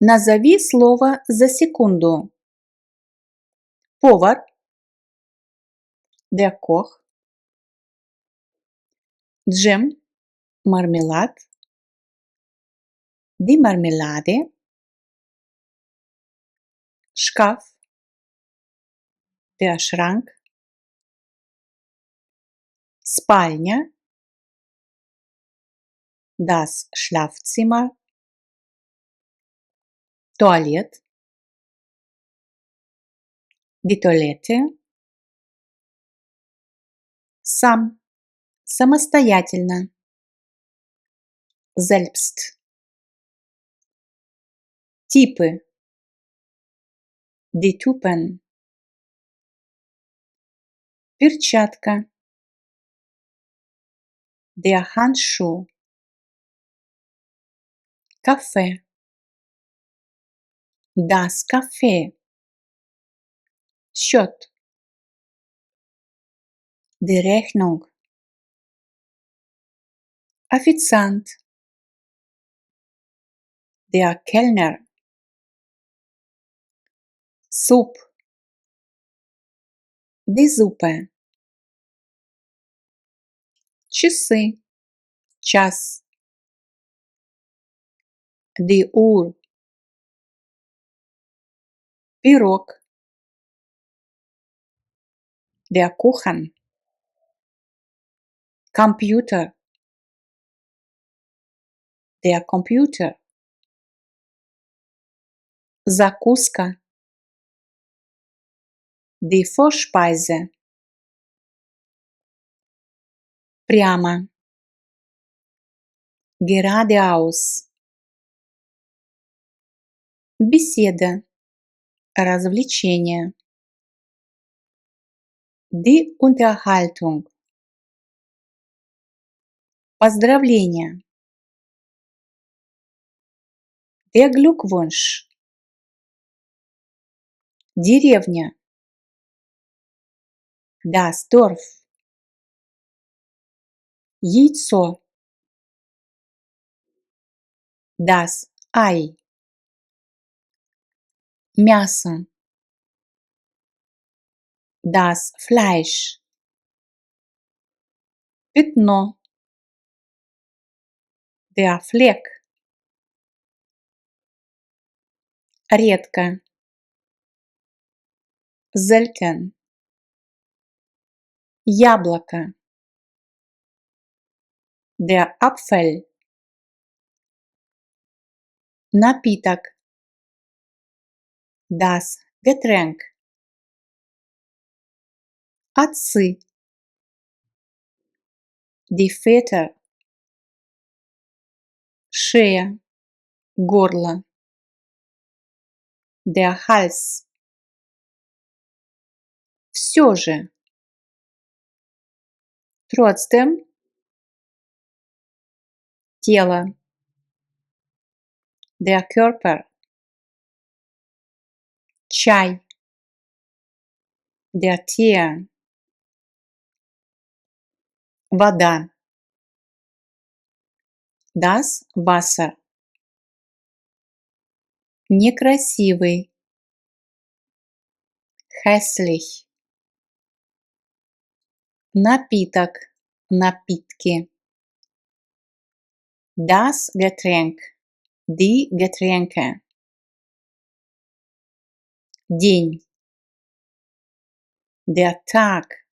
Назови слово за секунду. Повар, der Koch, джем, мармелад, die Marmelade, шкаф, der Schrank, спальня, das Schlafzimmer, туалет, die Toilette, сам, самостоятельно, selbst, типы, die Typen, перчатка, der Handschuh, кафе, das Café, счет, die Rechnung, официант, der Kellner, суп, die Suppe, часы, час, die Uhr, пирог, der Kuchen, компьютер, der Computer, закуска, die Vorspeise, прямо, geradeaus, беседа, развлечение, die Unterhaltung, поздравление, der Glückwunsch, деревня, das Dorf, яйцо, das Ei, мясо, das Fleisch, пятно, der Fleck, редко, selten, яблоко, der Apfel, напиток, das Getränk, отцы, die Väter, шея, горло, der Hals, все же, trotzdem, тело, der Körper, чай, der Tee, вода, das Wasser, некрасивый, hässlich, напиток, напитки, das Getränk, die Getränke, день, der Tag,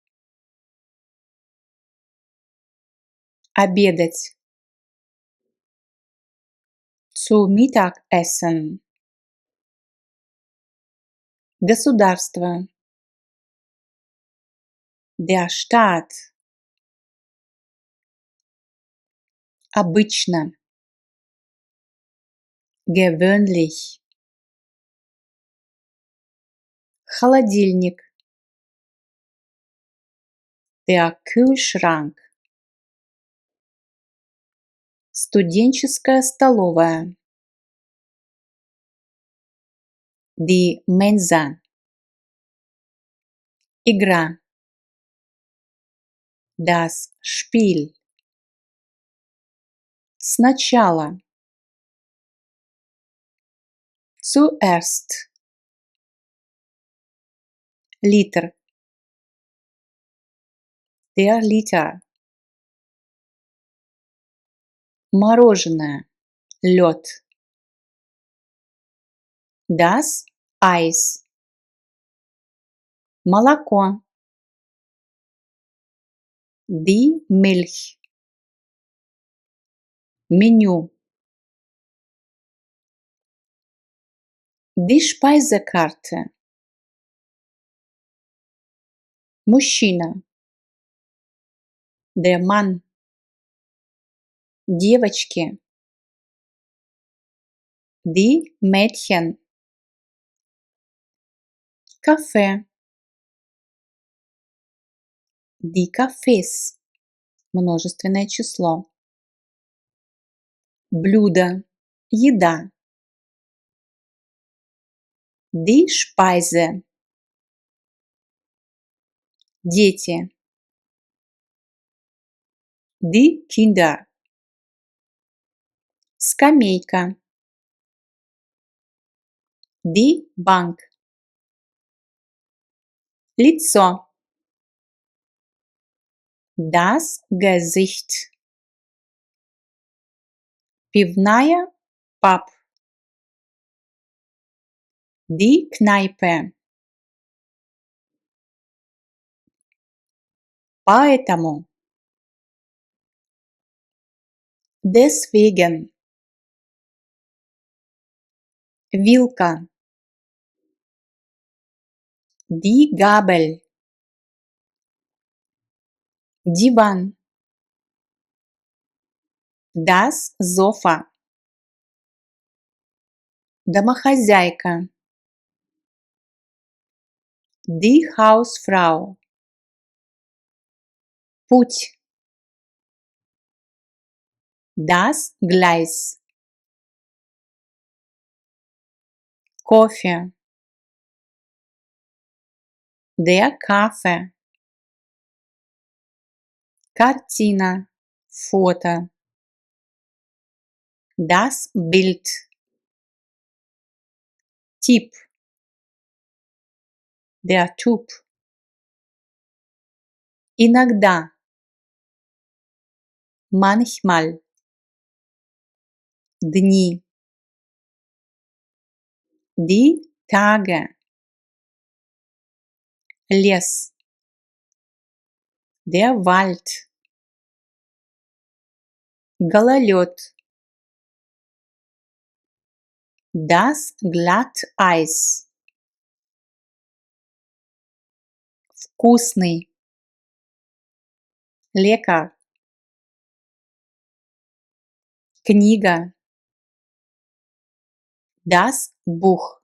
обедать, zu Mittagessen, государство, der Staat, обычно, gewöhnlich, холодильник, der Kühlschrank, студенческая столовая, die Mensa, игра, das Spiel, сначала, Zuerst. Liter. Der Liter. Мороженое. Лед. Das Eis. Молоко. Die Milch. Меню. Die Speisekarte. Мужчина. Der Mann. Девочки. Die Mädchen. Кафе. Die Cafés. Множественное число. Блюдо. Еда. Die Speise. Дети. Die Kinder. Скамейка. Die Bank. Лицо. Das Gesicht. Пивная. Pub. Die Kneipe. Поэтому. Deswegen. Вилка. Die Gabel. Диван. Das Sofa. Домохозяйка. Die Hausfrau. Путь. Das Gleis. Кофе. Der Kaffee. Картина. Фото. Das Bild. Тип. Der Typ. Иногда. Manchmal. Дни. Die Tage. Лес. Der Wald. Гололед. Das Glatteis. Вкусный. Lecker. Книга. Das Buch.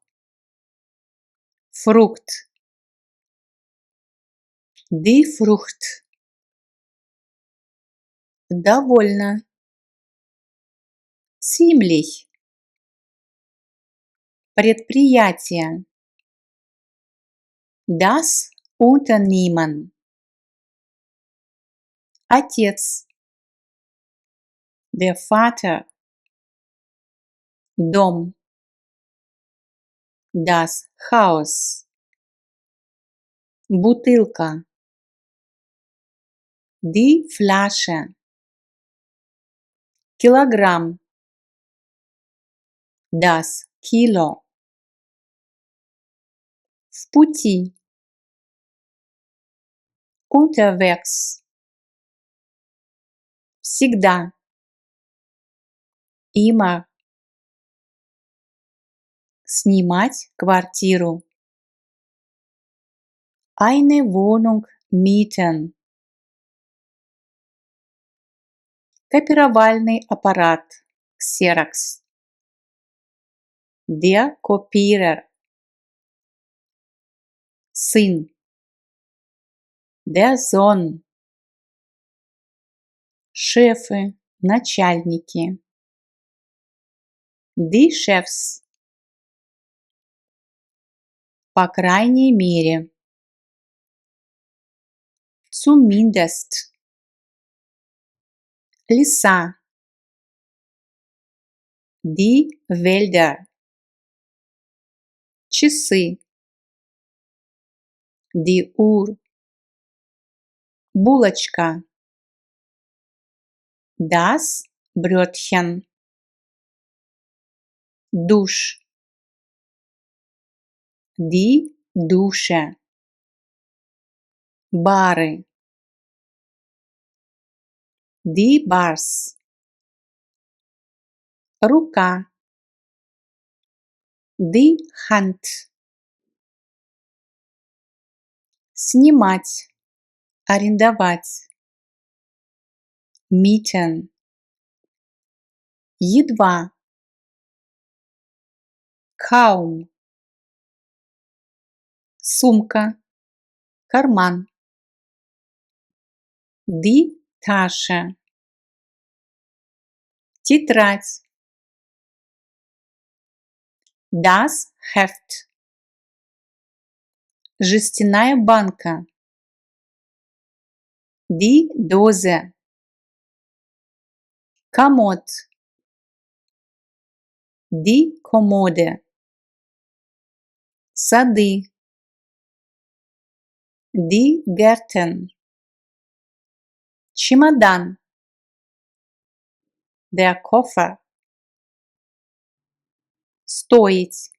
Frucht. Die Frucht. Довольно. Ziemlich. Предприятие. Das Unternehmen. Отец. Der Vater. Дом. Das Haus. Бутылка. Die Flasche. Килограмм. Das Kilo. В пути. Unterwegs. Всегда. Immer. Снимать квартиру. Eine Wohnung mieten. Копировальный аппарат. Xerox. Der Kopierer. Сын. Der Sohn. Шефы, начальники. Die Chefs. По крайней мере. Zumindest. Леса. Die Wälder. часы, die Uhr, булочка, das Brötchen, душ, die Dusche, бары, die Bars, рука, die Hand, снимать, арендовать, mieten, едва, kaum, сумка, карман, die Tasche, тетрадь, das Heft, жестяная банка, die Dose, комод, die Kommode, сады, die Gärten, чемодан, der Koffer, стоить,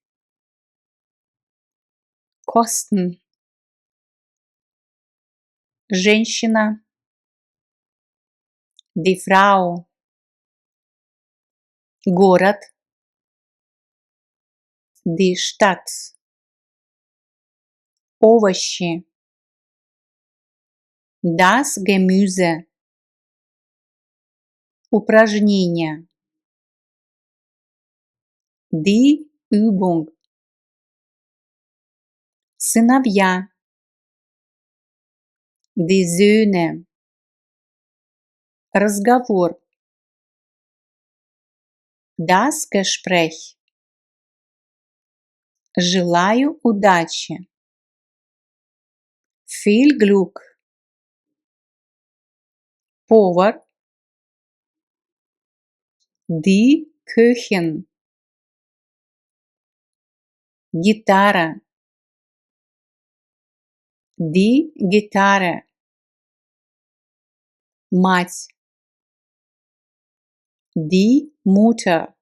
kosten, женщина, die Frau, город, die Stadt, овощи, das Gemüse, упражнение, die Übung, сыновья, die Söhne, разговор, das Gespräch, желаю удачи, viel Glück, повар, die Köchin, гитара, die Gitarre, мать, die Mutter,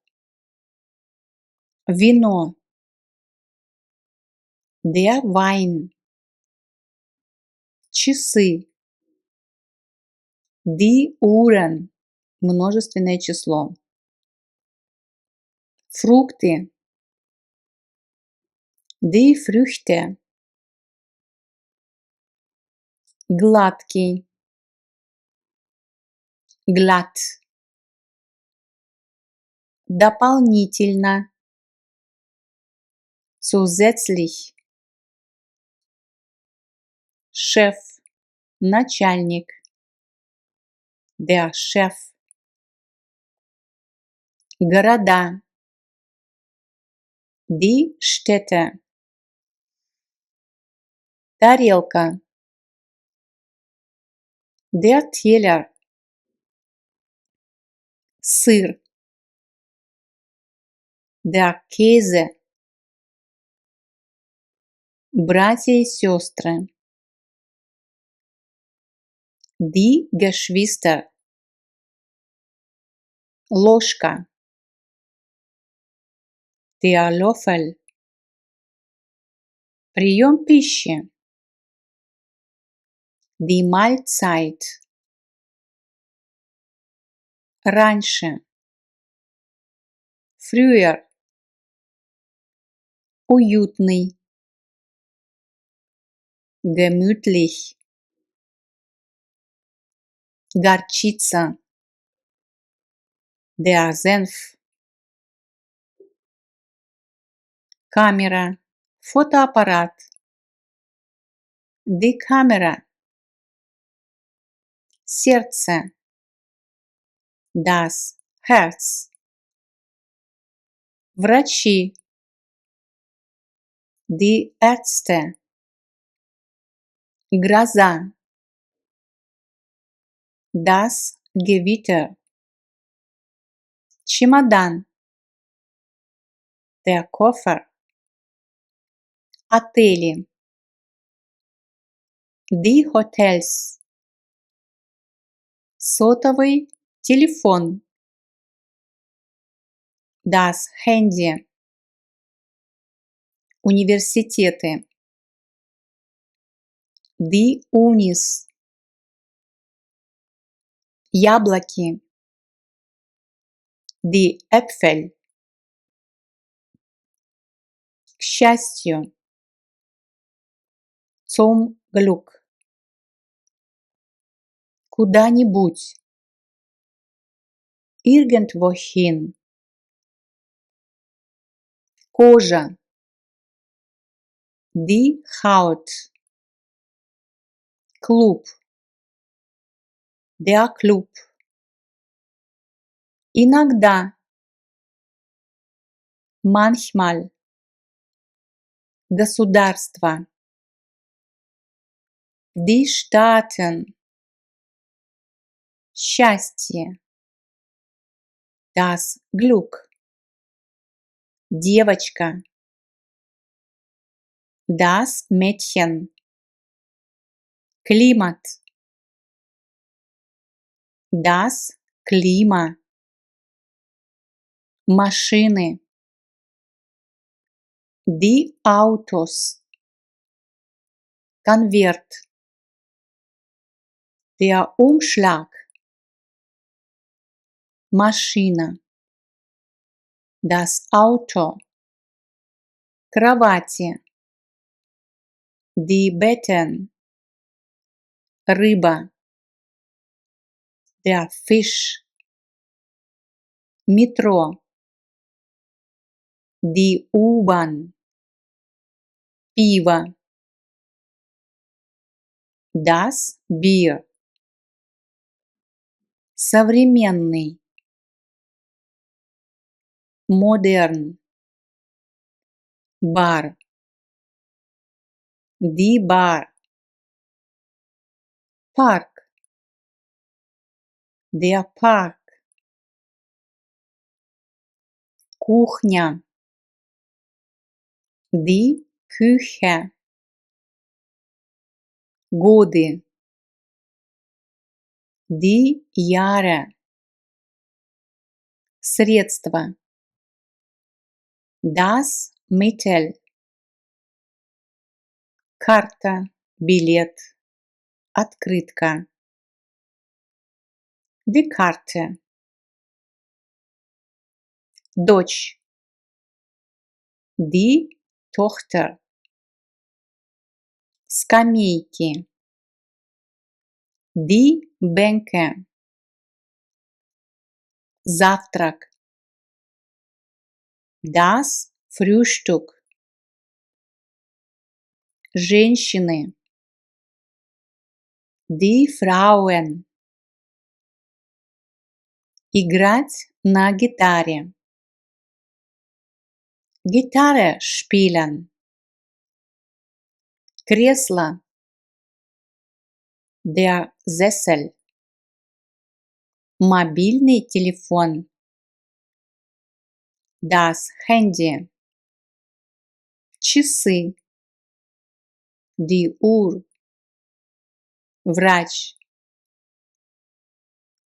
вино, der Wein, часы, die Uhren, множественное число, фрукты, die Früchte, гладкий, glatt, дополнительно, zusätzlich, шеф, начальник, der Chef, города, die Städte, тарелка, der Teller, сыр, der Käse, братья и сестры, die Geschwister, ложка, der Löffel, прием пищи, die Mahlzeit, раньше, früher, уютный, gemütlich, горчица, der Senf, камера, фотоаппарат, die Kamera, сердце, das Herz, врачи, die Ärzte, гроза, das Gewitter, чемодан, der Koffer, Отели. Die Hotels. Сотовый телефон. Das Handy. Университеты. Die Unis. Яблоки. Die Äpfel. К счастью. Zum Glück. Куда-нибудь. Irgendwohin. Кожа. Die Haut. Клуб. Der Club. Иногда. Manchmal. Государство. Die Staaten. Счастье. Das Glück. Девочка. Das Mädchen. Климат. Das Klima. Машины. Die Autos. Конверт. Der Umschlag. Машина. Das Auto. Кровати. Die Betten. Рыба. Der Fisch. Метро. Die U-Bahn. Пиво. Das Bier. Современный. Modern. Бар. Die Bar. Парк. Der Park. Кухня. Die Küche. Годы. Die Jahre. Средство. Das Mittel. Карта, билет, открытка. Die Karte. Дочь. Die Tochter. Скамейки. Die Bänke. Завтрак. Das Frühstück. Женщины. Die Frauen. Играть на гитаре. Gitarre spielen. Кресло. Der Sessel. Мобильный телефон. Das Handy. Часы. Die Uhr. Врач.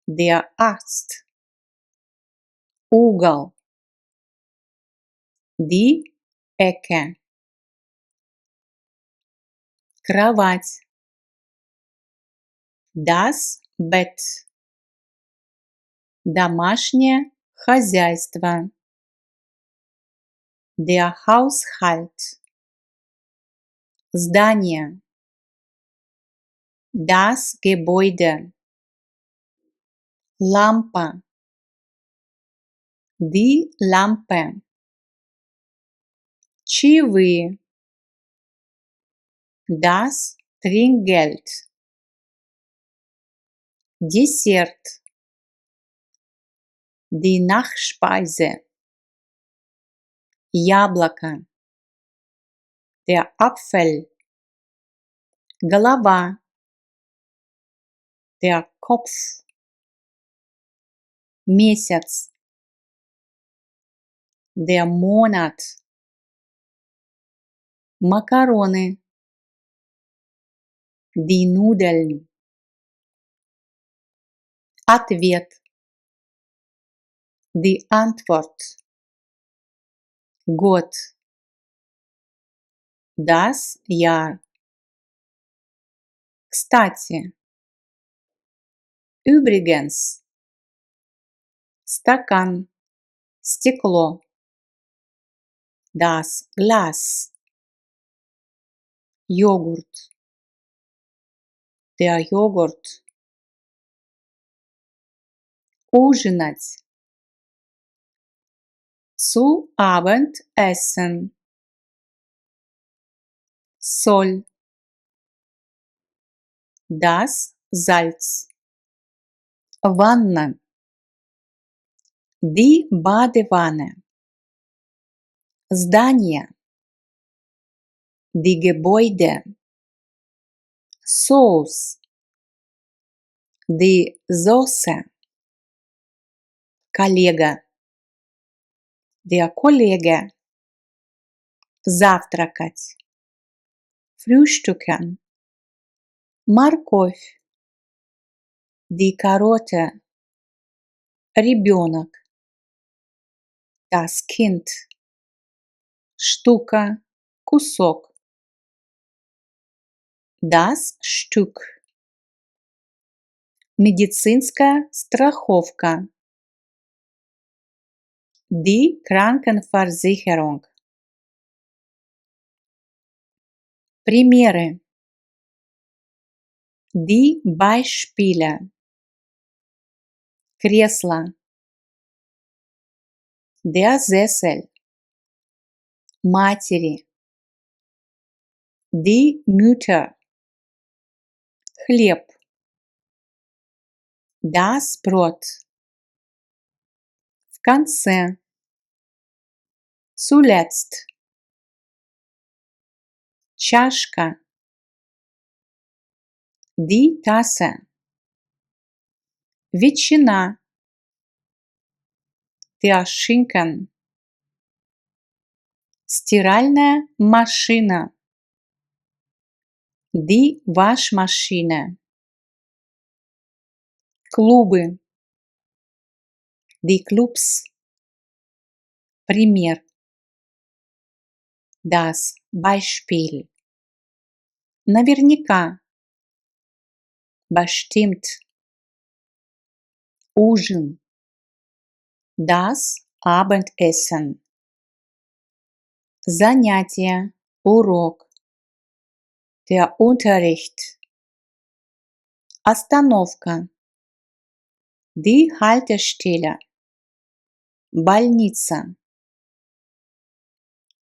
Der Arzt. Угол. Die Ecke. Кровать. Das Bett. Домашнее хозяйство. Der Haushalt. Здание. Das Gebäude. Лампа. Die Lampe. Чаевые. Das Trinkgeld. Десерт. Die Nachspeise. Яблоко. Der Apfel. Голова. Der Kopf. Месяц. Der Monat. Макароны. Die Nudeln. Ответ. Die Antwort. Год. Das Jahr. Кстати. Übrigens. Стакан. Стекло. Das Glas. Йогурт. Der Joghurt. Ужинать. Zu Abend essen. Соль. Das Salz. Ванна. Die Badewanne. Здание. Die Gebäude. Соус. Die Soße. Коллега. Der Kollege. Завтракать. Frühstücken. Морковь. Die Karotte. Ребенок. Das Kind. Штука. Кусок. Das Stück. Медицинская страховка. Die Krankenversicherung. Примеры. Die Beispiele. Кресло. Der Sessel. Матери. Die Mütter. Хлеб. Das Brot. В конце. Zuletzt. Чашка. Die Tasse. Ветчина. Der Schinken. Стиральная машина. Die Waschmaschine. Клубы. Die Clubs. Пример. Das Beispiel. Наверняка. Bestimmt. Ужин. Das Abendessen. Занятие. Урок. Der Unterricht. Остановка. Die Haltestelle. Больница.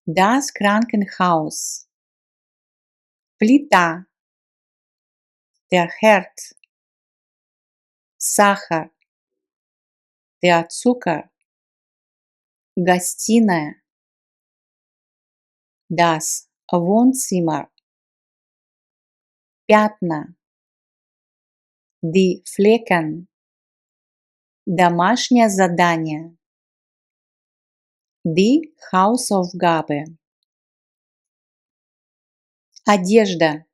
Das Krankenhaus. Плита. Der Herd. Сахар. Der Zucker. Гостиная. Das Wohnzimmer. Пятна. Die Flecken. Домашнее задание. Die Hausaufgabe. Одежда.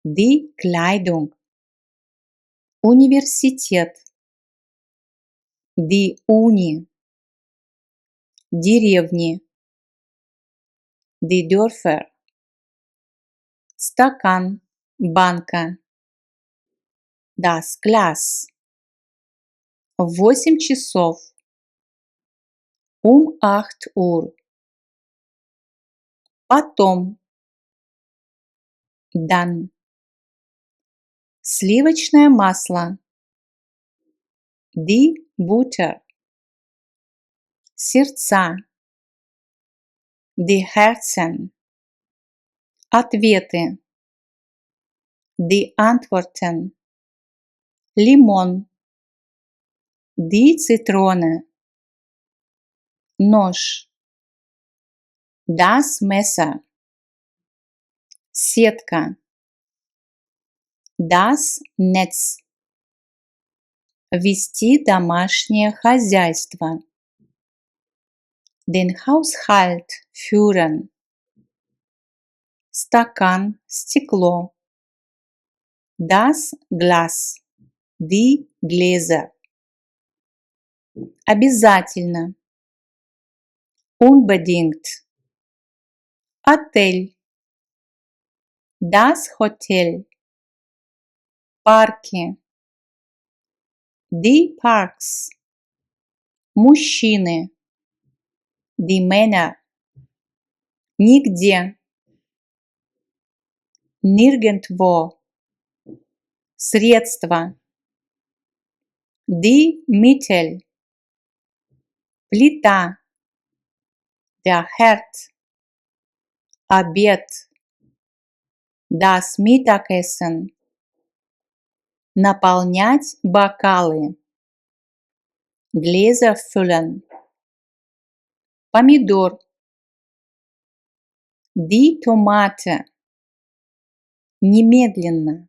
Die Kleidung. Университет. Die Uni. Деревни. Die Dörfer. Стакан. Банка. Das Glas. В 8 часов. 8 Uhr. Потом. Dann. Сливочное масло. Die Butter. Сердца. Die Herzen. Ответы. Die Antworten. Лимон. Die Zitrone. Нож. Das Messer. Сетка. Das Netz. Вести домашнее хозяйство. Den Haushalt führen. стакан, стекло. Das Glas, die Gläser. Обязательно. Unbedingt. Отель. Das Hotel. Парки. Die Parks. Мужчины. Die Männer. Нигде. Nirgendwo. Средства. Die Mittel. Плита. Der Herd. Обед. Das Mittagessen. Наполнять бокалы. Gläser füllen. Помидор. Die Tomate. Немедленно.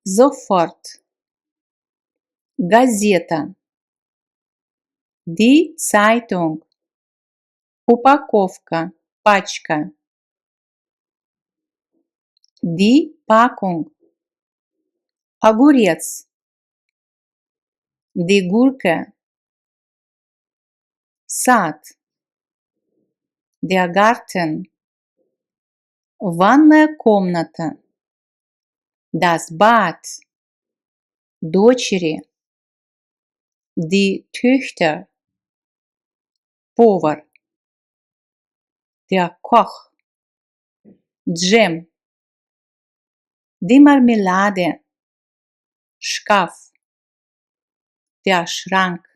Sofort. Газета. Die Zeitung. Упаковка, пачка. Die Packung. Огурец. Die Gurke. Сад. Der Garten. Ванная комната. Das Bad. Дочери. Die Töchter. Повар. Der Koch. Джем. Die Marmelade. Шкаф. Der Schrank.